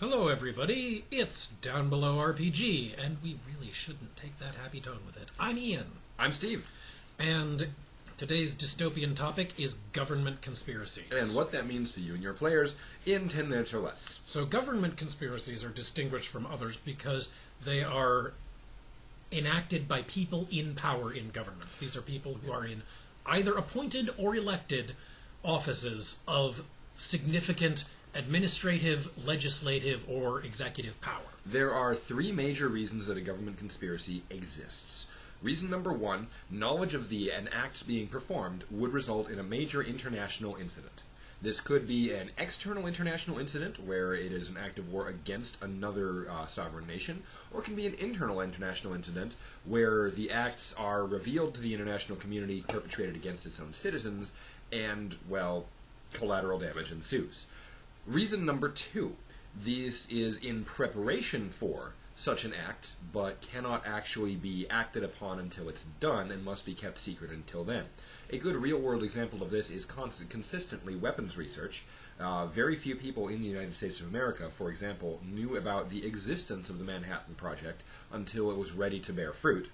Hello everybody, it's Downbelow RPG, and we really shouldn't take that happy tone with it. I'm Ian. I'm Steve. And today's dystopian topic is government conspiracies. And what that means to you and your players in 10 minutes or less. So government conspiracies are distinguished from others because they are enacted by people in power in governments. These are people who are in either appointed or elected offices of significant administrative, legislative, or executive power. There are three major reasons that a government conspiracy exists. Reason number one, knowledge of an act being performed would result in a major international incident. This could be an external international incident, where it is an act of war against another sovereign nation, or it can be an internal international incident, where the acts are revealed to the international community, perpetrated against its own citizens, and, well, collateral damage ensues. Reason number two, this is in preparation for such an act, but cannot actually be acted upon until it's done and must be kept secret until then. A good real-world example of this is consistently weapons research. Very few people in the United States of America, for example, knew about the existence of the Manhattan Project until it was ready to bear fruit.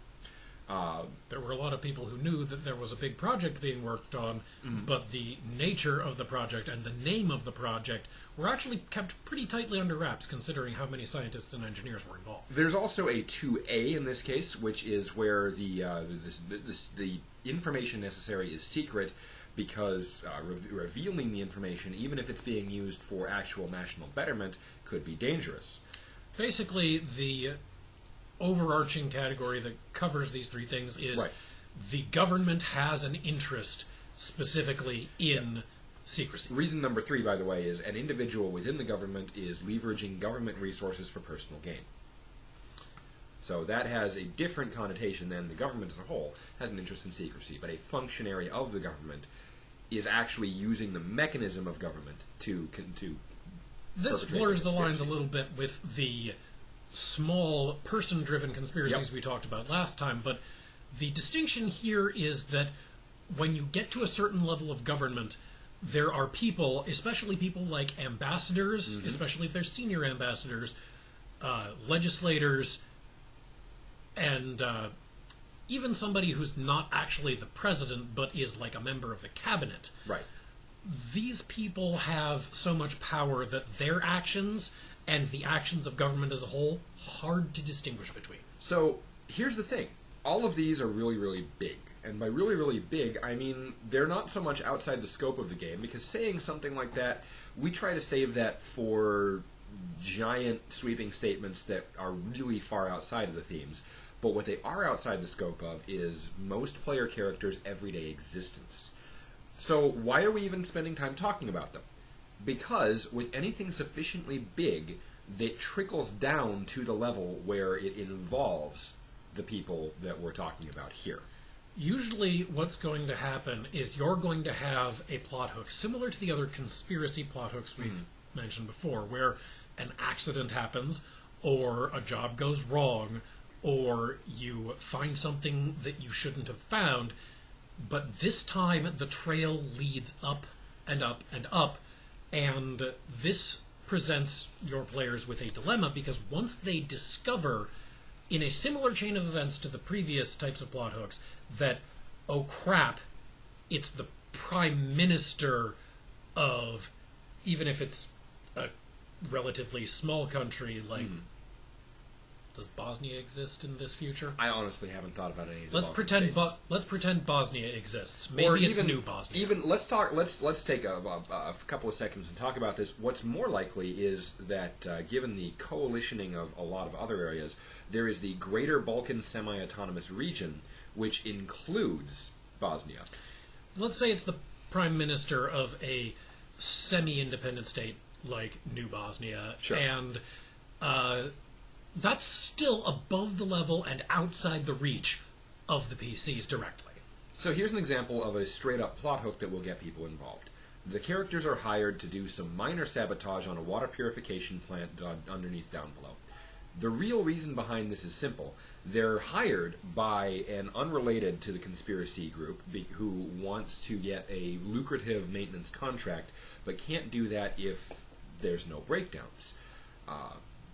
There were a lot of people who knew that there was a big project being worked on, but the nature of the project and the name of the project were actually kept pretty tightly under wraps, considering how many scientists and engineers were involved. There's also a 2A in this case, which is where the information necessary is secret, because revealing the information, even if it's being used for actual national betterment, could be dangerous. Basically, the overarching category that covers these three things is the government has an interest specifically in secrecy. Reason number three, by the way, is an individual within the government is leveraging government resources for personal gain. So that has a different connotation than the government as a whole has an interest in secrecy, but a functionary of the government is actually using the mechanism of government to This blurs the lines a little bit with the small person-driven conspiracies we talked about last time, but the distinction here is that when you get to a certain level of government, there are people, especially people like ambassadors, especially if they're senior ambassadors, legislators, and even somebody who's not actually the president but is like a member of the cabinet. Right. These people have so much power that their actions and the actions of government as a whole, hard to distinguish between. So, here's the thing. All of these are really, really big. And by really, really big, I mean they're not so much outside the scope of the game, because saying something like that, we try to save that for giant sweeping statements that are really far outside of the themes. But what they are outside the scope of is most player characters' everyday existence. So why are we even spending time talking about them? Because with anything sufficiently big, that trickles down to the level where it involves the people that we're talking about here. Usually what's going to happen is you're going to have a plot hook, similar to the other conspiracy plot hooks we've mentioned before, where an accident happens, or a job goes wrong, or you find something that you shouldn't have found, but this time the trail leads up and up and up, and this presents your players with a dilemma, because once they discover, in a similar chain of events to the previous types of plot hooks, that, oh crap, it's the prime minister of, even if it's a relatively small country, like, does Bosnia exist in this future? I honestly haven't thought about any of the Let's pretend Bosnia exists. Maybe or it's new Bosnia. Let's take a couple of seconds and talk about this. What's more likely is that, given the coalitioning of a lot of other areas, there is the Greater Balkan Semi-Autonomous Region, which includes Bosnia. Let's say it's the prime minister of a semi-independent state like New Bosnia, and that's still above the level and outside the reach of the PCs directly. So here's an example of a straight-up plot hook that will get people involved. The characters are hired to do some minor sabotage on a water purification plant underneath Downbelow. The real reason behind this is simple. They're hired by an unrelated to the conspiracy group who wants to get a lucrative maintenance contract, but can't do that if there's no breakdowns.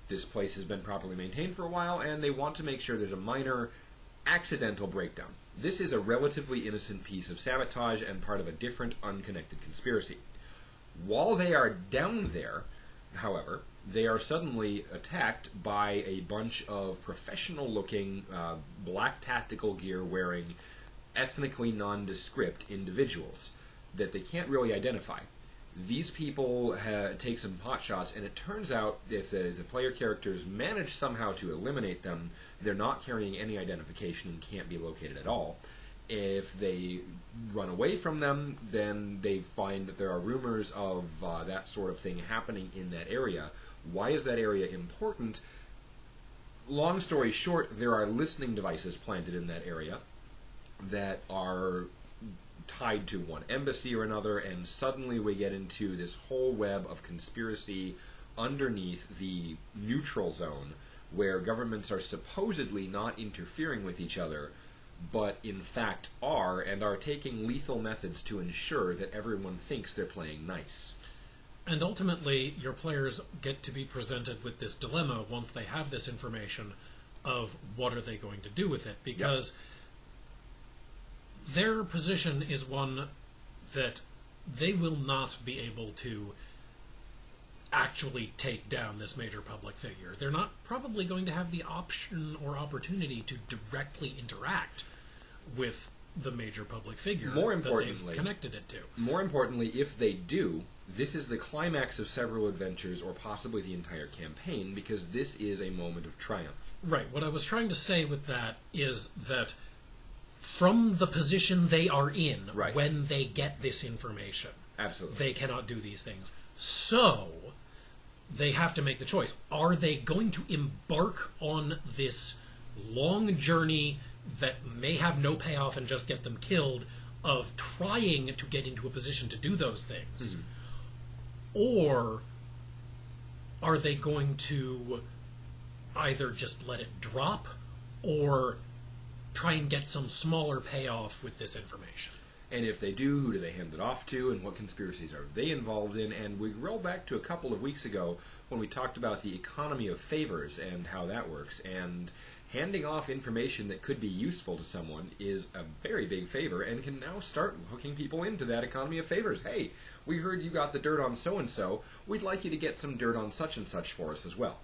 This place has been properly maintained for a while, and they want to make sure there's a minor accidental breakdown. This is a relatively innocent piece of sabotage and part of a different, unconnected conspiracy. While they are down there, however, they are suddenly attacked by a bunch of professional-looking, black tactical gear-wearing, ethnically nondescript individuals that they can't really identify. These people take some pot shots, and it turns out if the player characters manage somehow to eliminate them, they're not carrying any identification and can't be located at all. If they run away from them, then they find that there are rumors of that sort of thing happening in that area. Why is that area important? Long story short, there are listening devices planted in that area that are tied to one embassy or another, and suddenly we get into this whole web of conspiracy underneath the neutral zone, where governments are supposedly not interfering with each other, but in fact are, and are taking lethal methods to ensure that everyone thinks they're playing nice. And ultimately, your players get to be presented with this dilemma once they have this information of what are they going to do with it, because their position is one that they will not be able to actually take down this major public figure. They're not probably going to have the option or opportunity to directly interact with the major public figure that they've connected it to. More importantly, if they do, this is the climax of several adventures, or possibly the entire campaign, because this is a moment of triumph. Right. What I was trying to say with that is that from the position they are in when they get this information, absolutely, they cannot do these things. So they have to make the choice. Are they going to embark on this long journey that may have no payoff and just get them killed, of trying to get into a position to do those things? Mm-hmm. Or are they going to either just let it drop or try and get some smaller payoff with this information? And if they do, who do they hand it off to, and what conspiracies are they involved in? And we roll back to a couple of weeks ago when we talked about the economy of favors and how that works. And handing off information that could be useful to someone is a very big favor, and can now start hooking people into that economy of favors. Hey, we heard you got the dirt on so-and-so. We'd like you to get some dirt on such-and-such for us as well.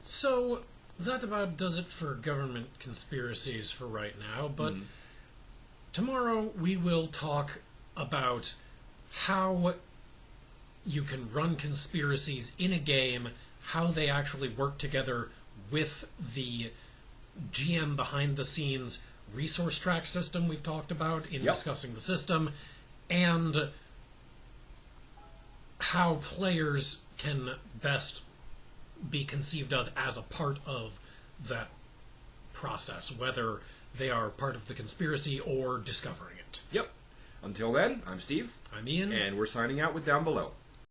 So that about does it for government conspiracies for right now, but tomorrow we will talk about how you can run conspiracies in a game, how they actually work together with the GM behind-the-scenes resource track system we've talked about in discussing the system, and how players can best be conceived of as a part of that process, whether they are part of the conspiracy or discovering it. Yep. Until then, I'm Steve. I'm Ian. And we're signing out with Down Below.